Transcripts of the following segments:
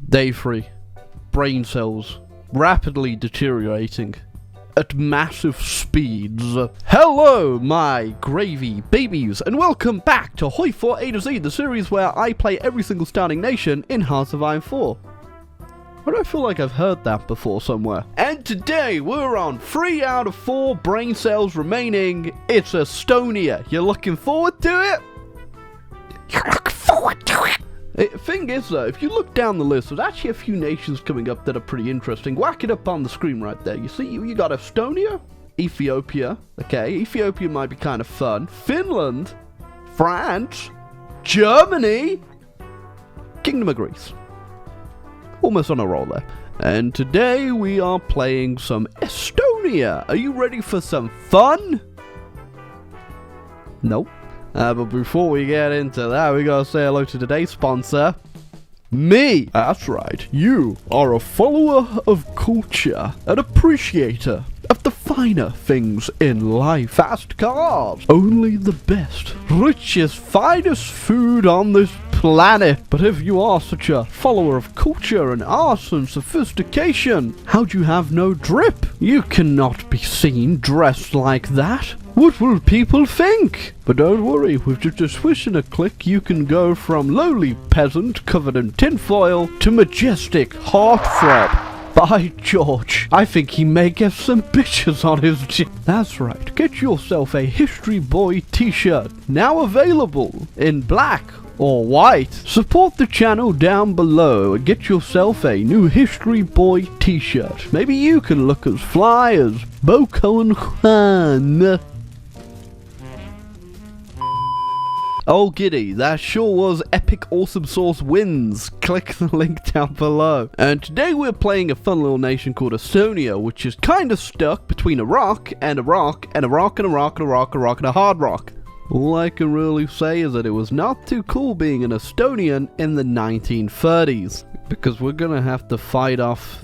Day 3. Brain cells rapidly deteriorating at massive speeds. Hello, my gravy babies, and welcome back to Hoi4 A2Z, the series where I play every single starting nation in Hearts of Iron 4. Why do I feel like I've heard that before somewhere? And today we're on 3 out of 4 brain cells remaining. It's Estonia. You looking forward to it? You're looking forward to it. Thing is though, if you look down the list, there's actually a few nations coming up that are pretty interesting. Whack it up on the screen right there. You see, you got Estonia, Ethiopia. Okay, Ethiopia might be kind of fun. Finland, France, Germany, Kingdom of Greece. Almost on a roll there. And today we are playing some Estonia. Are you ready for some fun? Nope. But before we get into that, we gotta say hello to today's sponsor, me. That's right, you are a follower of culture, an appreciator of the finer things in life. Fast cars, only the best, richest, finest food on this planet. But if you are such a follower of culture and art and sophistication, how'd you have no drip? You cannot be seen dressed like that. What will people think? But don't worry, with just a swish and a click, you can go from lowly peasant covered in tinfoil to majestic heartthrob. By George, I think he may get some bitches on his gym. That's right, get yourself a History Boy t-shirt, now available in black or white. Support the channel down below and get yourself a new History Boy t-shirt. Maybe you can look as fly as Boko and Juan. Oh giddy, that sure was epic awesome sauce wins. Click the link down below. And today we're playing a fun little nation called Estonia, which is kind of stuck between a rock and a rock and a rock and a rock and a rock and a rock and a hard rock. All I can really say is that it was not too cool being an Estonian in the 1930s. Because we're gonna have to fight off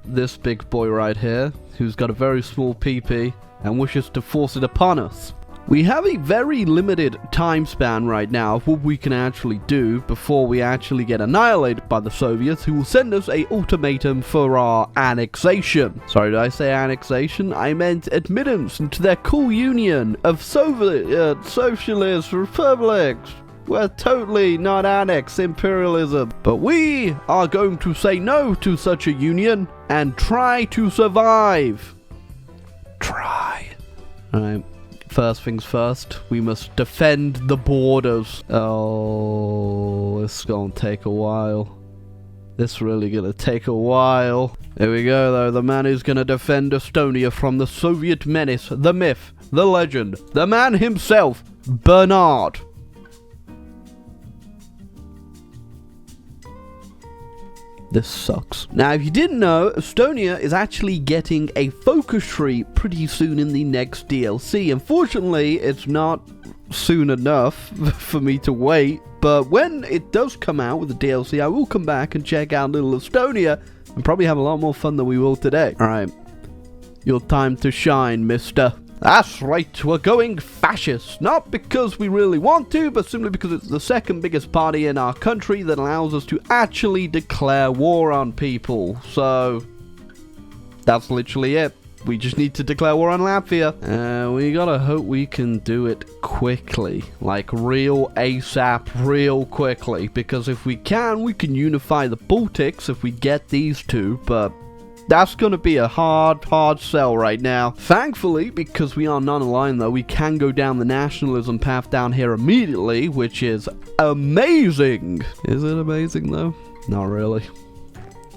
this big boy right here, who's got a very small PP and wishes to force it upon us. We have a very limited time span right now of what we can actually do before we actually get annihilated by the Soviets, who will send us a ultimatum for our annexation. Sorry, did I say annexation? I meant admittance into their cool union of socialist republics. We're totally not annex imperialism. But we are going to say no to such a union and try to survive. Try. Alright. First things first, we must defend the borders. Oh, it's gonna take a while. This really gonna take a while. There we go though, the man who's gonna defend Estonia from the Soviet menace, the myth, the legend, the man himself, Bernard. This sucks. Now, if you didn't know, Estonia is actually getting a focus tree pretty soon in the next DLC. Unfortunately, it's not soon enough for me to wait, but when it does come out with the DLC, I will come back and check out little Estonia and probably have a lot more fun than we will today. Alright, your time to shine, mister. That's right, we're going fascist. Not because we really want to, but simply because it's the second biggest party in our country that allows us to actually declare war on people. So, that's literally it. We just need to declare war on Latvia. We gotta hope we can do it quickly. Like real ASAP, real quickly. Because if we can unify the Baltics if we get these two, but that's going to be a hard sell right now. Thankfully, because we are non-aligned though, we can go down the nationalism path down here immediately, which is amazing. Is it amazing though? Not really.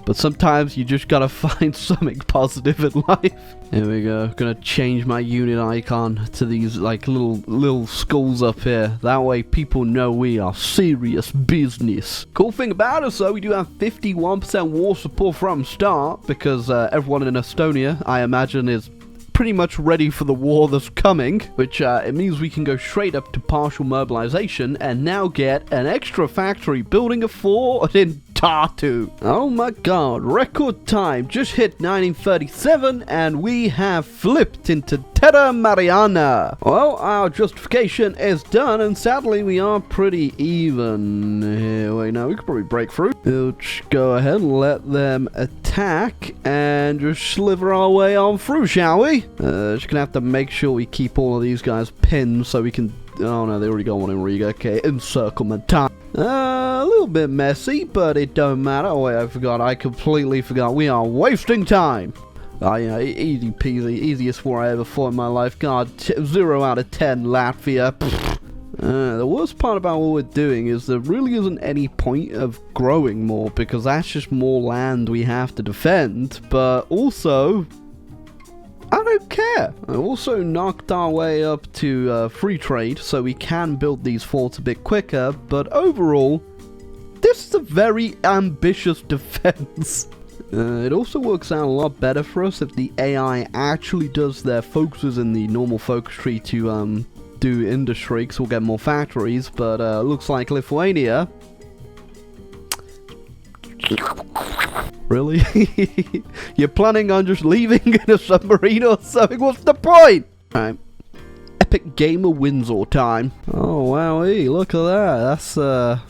But sometimes you just gotta find something positive in life. Here we go. Gonna change my unit icon to these like little skulls up here. That way people know we are serious business. Cool thing about us though, we do have 51% war support from start, because everyone in Estonia, I imagine, is pretty much ready for the war that's coming, which it means we can go straight up to partial mobilization and now get an extra factory building a fort in Tartu. Oh my god, record time, just hit 1937 and we have flipped into Terra Mariana. Well, our justification is done and sadly we are pretty even here. Wait, no, we could probably break through. We'll just go ahead and let them attack and just sliver our way on through, shall we? Just gonna have to make sure we keep all of these guys pinned so we can... Oh no, they already got one in Riga. Okay, encirclement time. A little bit messy, but it don't matter. Oh wait, I forgot. I completely forgot. We are wasting time. Oh yeah, easy peasy. Easiest war I ever fought in my life. God, 0 out of 10 Latvia. The worst part about what we're doing is there really isn't any point of growing more because that's just more land we have to defend. But also... I don't care. I also knocked our way up to free trade so we can build these forts a bit quicker, but overall, this is a very ambitious defense. It also works out a lot better for us if the AI actually does their focuses in the normal focus tree to do industry, because we'll get more factories, but looks like Lithuania... Really? You're planning on just leaving in a submarine or something? What's the point? Alright. Epic Gamer Windsor time. Oh, wowee, look at that.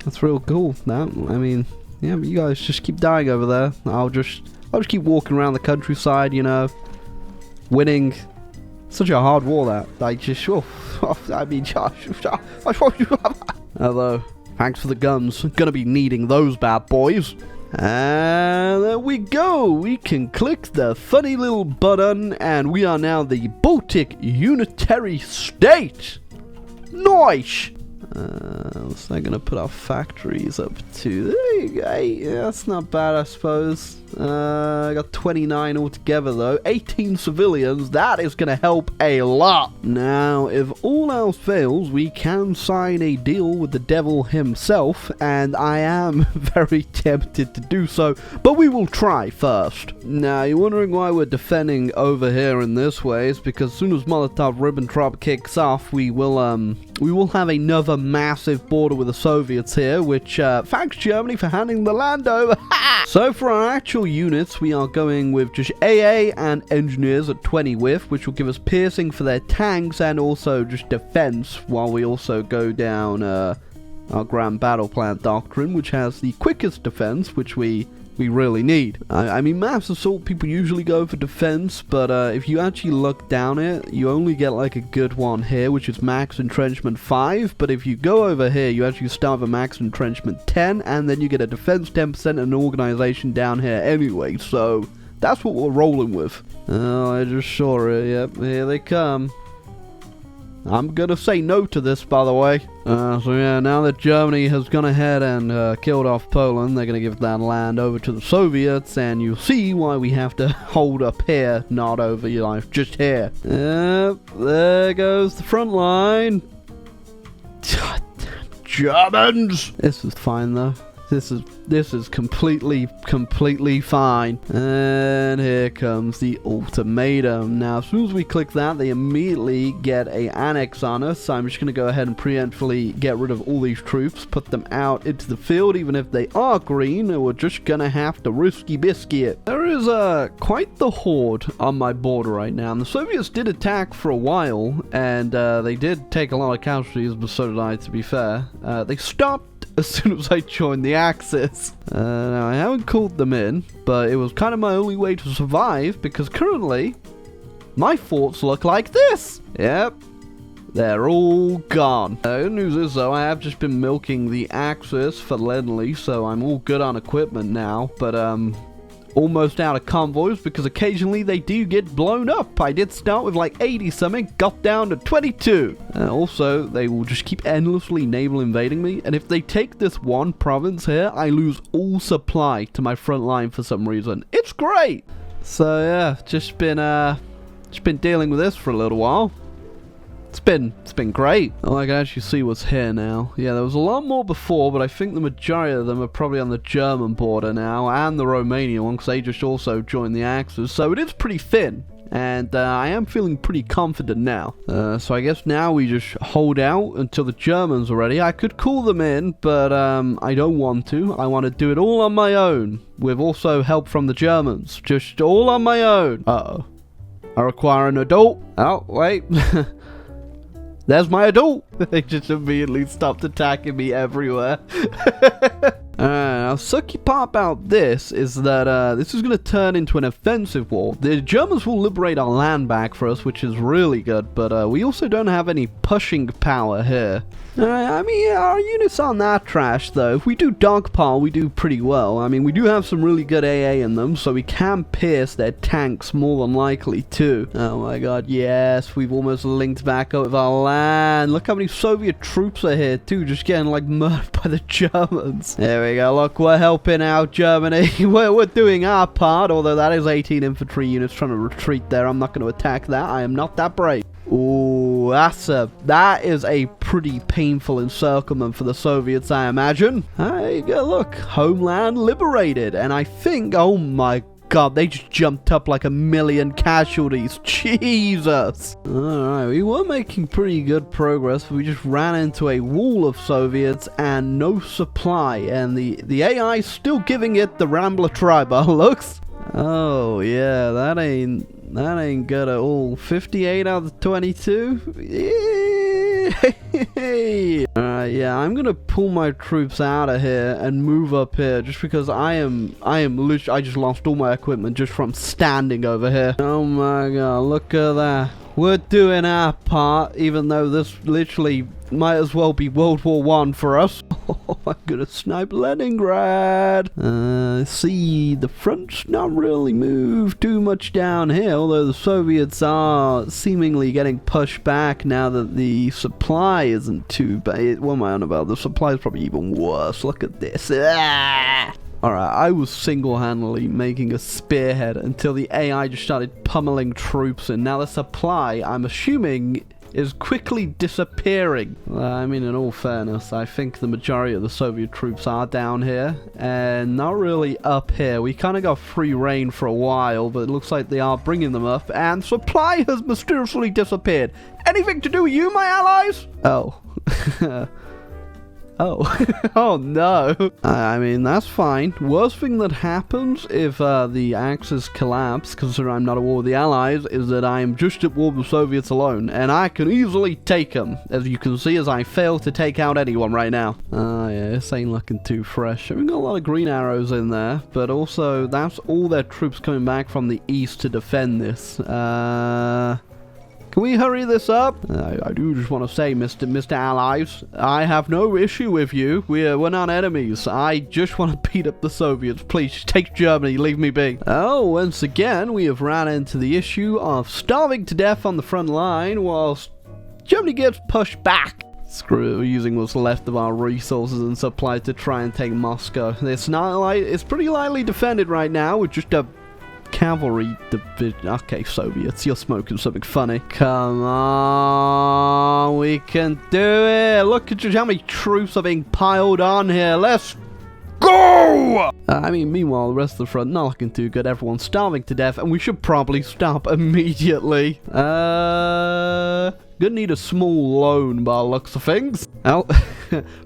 That's real cool. That, I mean, yeah, but you guys just keep dying over there. I'll just keep walking around the countryside, you know, winning. Such a hard war that. I just, I mean, although, thanks for the guns. Gonna be needing those bad boys. And there we go. We can click the funny little button and we are now the Baltic Unitary State. Nice. So I'm gonna put our factories up to there you go. Yeah, that's not bad, I suppose. I got 29 altogether though. 18 civilians. That is gonna help a lot. Now, if all else fails, we can sign a deal with the devil himself, and I am very tempted to do so, but we will try first. Now, you're wondering why we're defending over here in this way? It's because as soon as Molotov-Ribbentrop kicks off, we will have another massive border with the Soviets here, which thanks Germany for handing the land over. So for our actual units, we are going with just AA and engineers at 20 width, which will give us piercing for their tanks and also just defense, while we also go down our Grand Battle Plan Doctrine, which has the quickest defense, which we really need. I mean, mass assault people usually go for defense, but if you actually look down it, you only get like a good one here, which is max entrenchment 5, but if you go over here, you actually start with max entrenchment 10, and then you get a defense 10% and an organization down here anyway, so that's what we're rolling with. Oh, I just saw it, yep, here they come. I'm gonna say no to this, by the way. So yeah, now that Germany has gone ahead and killed off Poland, they're gonna give that land over to the Soviets, and you see why we have to hold up here, not over, you know, just here. Yep, there goes the front line. Germans! This is fine, though. This is completely fine. And here comes the ultimatum. Now, as soon as we click that, they immediately get a annex on us. So I'm just going to go ahead and preemptively get rid of all these troops, put them out into the field. Even if they are green, we're just going to have to risky biscuit it. There is quite the horde on my border right now. And the Soviets did attack for a while, and they did take a lot of casualties, but so did I, to be fair. They stopped as soon as I joined the Axis. Now, I haven't called them in, but it was kind of my only way to survive, because currently, my forts look like this. Yep, they're all gone. Good news is, though, I have just been milking the Axis for Lend-Lease, so I'm all good on equipment now, but, almost out of convoys because occasionally they do get blown up. I did start with like 80 something, got down to 22. Also, they will just keep endlessly naval invading me, and if they take this one province here, I lose all supply to my front line for some reason. It's great. So yeah, just been dealing with this for a little while. It's been great. Oh, I can actually see what's here now. Yeah, there was a lot more before, but I think the majority of them are probably on the German border now, and the Romanian one, because they just also joined the Axis, so it is pretty thin. and I am feeling pretty confident now. So I guess now we just hold out until the Germans are ready. I could call them in, but I don't want to. I want to do it all on my own, with also help from the Germans. Just all on my own. Uh-oh. I require an adult. Oh, wait. There's my adult. They just immediately stopped attacking me everywhere. Now, sucky part about this is that this is going to turn into an offensive war. The Germans will liberate our land back for us, which is really good, but we also don't have any pushing power here. I mean, our units aren't that trash, though. If we do dogpile, we do pretty well. I mean, we do have some really good AA in them, so we can pierce their tanks more than likely, too. Oh my god, yes, we've almost linked back up with our land. Look how many Soviet troops are here, too, just getting, like, murdered by the Germans. There we go, look, we're helping out Germany. we're doing our part, although that is 18 infantry units trying to retreat there. I'm not going to attack that. I am not that brave. Ooh, that is a pretty painful encirclement for the Soviets, I imagine. Hey, look, homeland liberated, and I think, oh my god, they just jumped up like 1 million casualties. Jesus. Alright, we were making pretty good progress, but we just ran into a wall of Soviets and no supply, and the AI is still giving it the Rambler tribe looks. Oh yeah, that ain't good at all. 58 out of 22? Yeah, I'm gonna pull my troops out of here and move up here just because I just lost all my equipment just from standing over here. Oh my god, look at that. We're doing our part, even though this literally might as well be World War I for us. Oh, I'm gonna snipe Leningrad. See, the front's not really moved too much down here, although the Soviets are seemingly getting pushed back now that the supply isn't too bad. What am I on about? The supply is probably even worse. Look at this. Ah! Alright, I was single-handedly making a spearhead until the AI just started pummeling troops, and now the supply, I'm assuming, is quickly disappearing. I mean, in all fairness, I think the majority of the Soviet troops are down here, and not really up here. We kind of got free reign for a while, but it looks like they are bringing them up, and supply has mysteriously disappeared. Anything to do with you, my allies? Oh. Oh. Oh no. I mean, that's fine. Worst thing that happens if the Axis collapse, considering I'm not at war with the Allies, is that I'm just at war with the Soviets alone, and I can easily take them, as you can see, as I fail to take out anyone right now. Yeah, this ain't looking too fresh. We've got a lot of green arrows in there, but also that's all their troops coming back from the east to defend this. Can we hurry this up? I do just want to say, Mr. Allies, I have no issue with you. We're not enemies. I just want to beat up the Soviets. Please, take Germany. Leave me be. Oh, once again, we have ran into the issue of starving to death on the front line whilst Germany gets pushed back. Screw it, we're using what's left of our resources and supply to try and take Moscow. It's pretty lightly defended right now with just a cavalry division. Okay, Soviets, you're smoking something funny. Come on, we can do it. Look at just how many troops are being piled on here. Let's go! I mean, meanwhile, the rest of the front not looking too good. Everyone's starving to death, and we should probably stop immediately. Gonna need a small loan by the looks of things. Oh,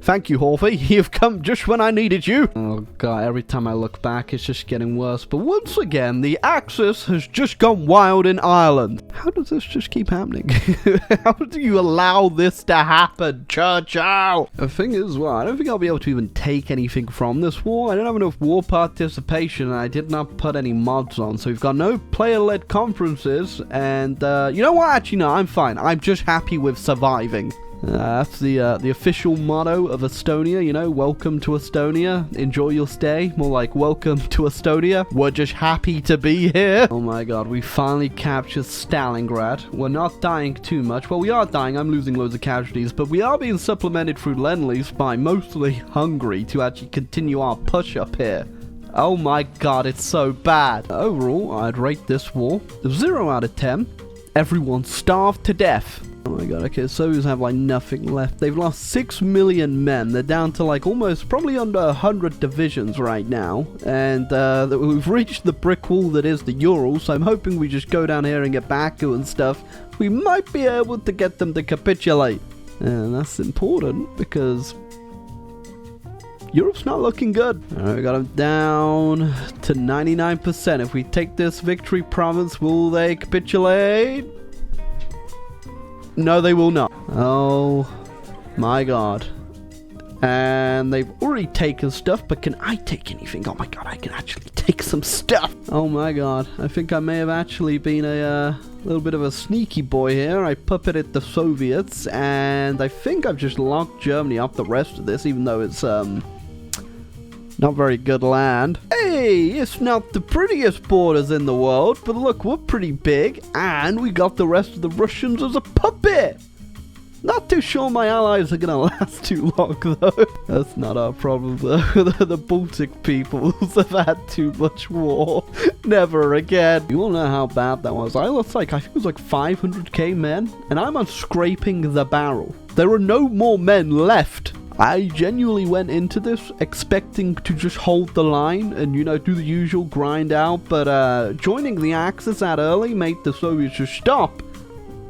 thank you, Horde4. You've come just when I needed you. Oh god, every time I look back, it's just getting worse. But once again, the Axis has just gone wild in Ireland. How does this just keep happening? How do you allow this to happen, Churchill? The thing is, well, I don't think I'll be able to even take anything from this war. I don't have enough war participation, and I did not put any mods on. So we've got no player-led conferences, and you know what? Actually, no, I'm fine. I'm just happy with surviving. That's the official motto of Estonia, you know, welcome to Estonia, enjoy your stay, more like welcome to Estonia, we're just happy to be here. Oh my god, we finally captured Stalingrad. We're not dying too much, well we are dying, I'm losing loads of casualties, but we are being supplemented through Lend-Lease by mostly Hungary to actually continue our push up here. Oh my god, it's so bad. Overall, I'd rate this war 0 out of 10. Everyone starved to death. Oh my god, okay, Soviets have like nothing left. They've lost 6 million men. They're down to like almost probably under 100 divisions right now. And we've reached the brick wall that is the Urals, so I'm hoping we just go down here and get Baku and stuff. We might be able to get them to capitulate. And that's important because Europe's not looking good. Alright, we got them down to 99%. If we take this victory province, will they capitulate? No, they will not. Oh my god. And they've already taken stuff, but can I take anything? Oh my god, I can actually take some stuff. Oh my god, I think I may have actually been a little bit of a sneaky boy here. I puppeted the Soviets, and I think I've just locked Germany up the rest of this, even though it's not very good land. Hey, it's not the prettiest borders in the world, but look, we're pretty big, and we got the rest of the Russians as a puppet. Not too sure my allies are gonna last too long, though. That's not our problem, though. The Baltic peoples have had too much war. Never again. You all know how bad that was. I lost like, I think it was like 500k men, and I'm on scraping the barrel. There are no more men left. I genuinely went into this expecting to just hold the line and, you know, do the usual grind out, but joining the Axis that early made the Soviets just stop,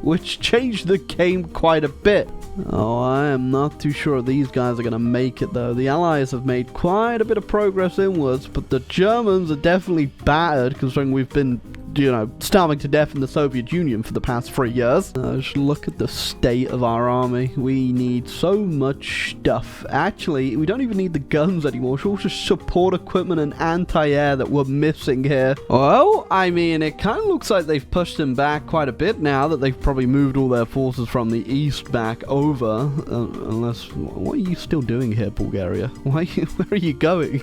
which changed the game quite a bit. Oh, I am not too sure these guys are going to make it, though. The Allies have made quite a bit of progress inwards, but the Germans are definitely battered, considering we've been, you know, starving to death in the Soviet Union for the past 3 years. Just look at the state of our army. We need so much stuff. Actually, we don't even need the guns anymore. It's all just support equipment and anti-air that we're missing here. Well, I mean, it kind of looks like they've pushed them back quite a bit now that they've probably moved all their forces from the east back over. Unless, what are you still doing here, Bulgaria? Where are you going?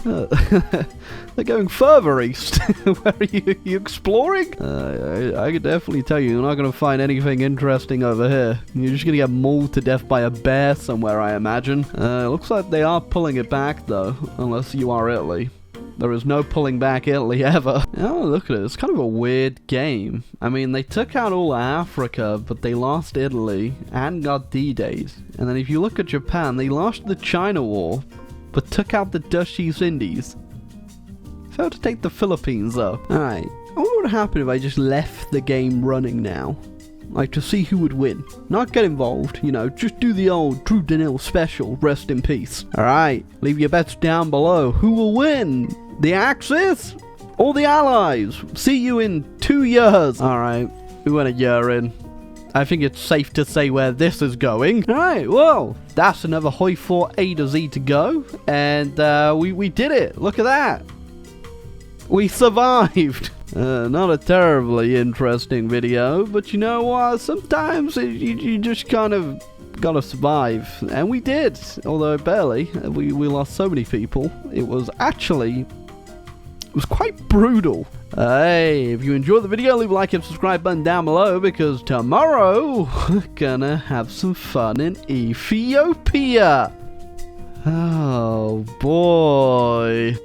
They're going further east. Where are you exploring? I can definitely tell you're not going to find anything interesting over here. You're just going to get mauled to death by a bear somewhere, I imagine. It looks like they are pulling it back, though, unless you are Italy. There is no pulling back Italy ever. Oh, look at it. It's kind of a weird game. I mean, they took out all Africa, but they lost Italy and got D-Days. And then if you look at Japan, they lost the China War, but took out the Dutch East Indies. Failed to take the Philippines, though. Alright, I wonder what would happen if I just left the game running now. Like, to see who would win. Not get involved, you know, just do the old Drew Danil special, rest in peace. Alright, leave your bets down below. Who will win? The Axis? Or the Allies? See you in 2 years. Alright, we went a year in. I think it's safe to say where this is going. Alright, well, that's another Hoi4 A2Z to go. And we did it. Look at that. We survived. Not a terribly interesting video, but you know what? Sometimes you just kind of gotta survive. And we did, although barely. We lost so many people. It was quite brutal. Hey, if you enjoyed the video, leave a like and subscribe button down below, because tomorrow we're gonna have some fun in Ethiopia. Oh boy.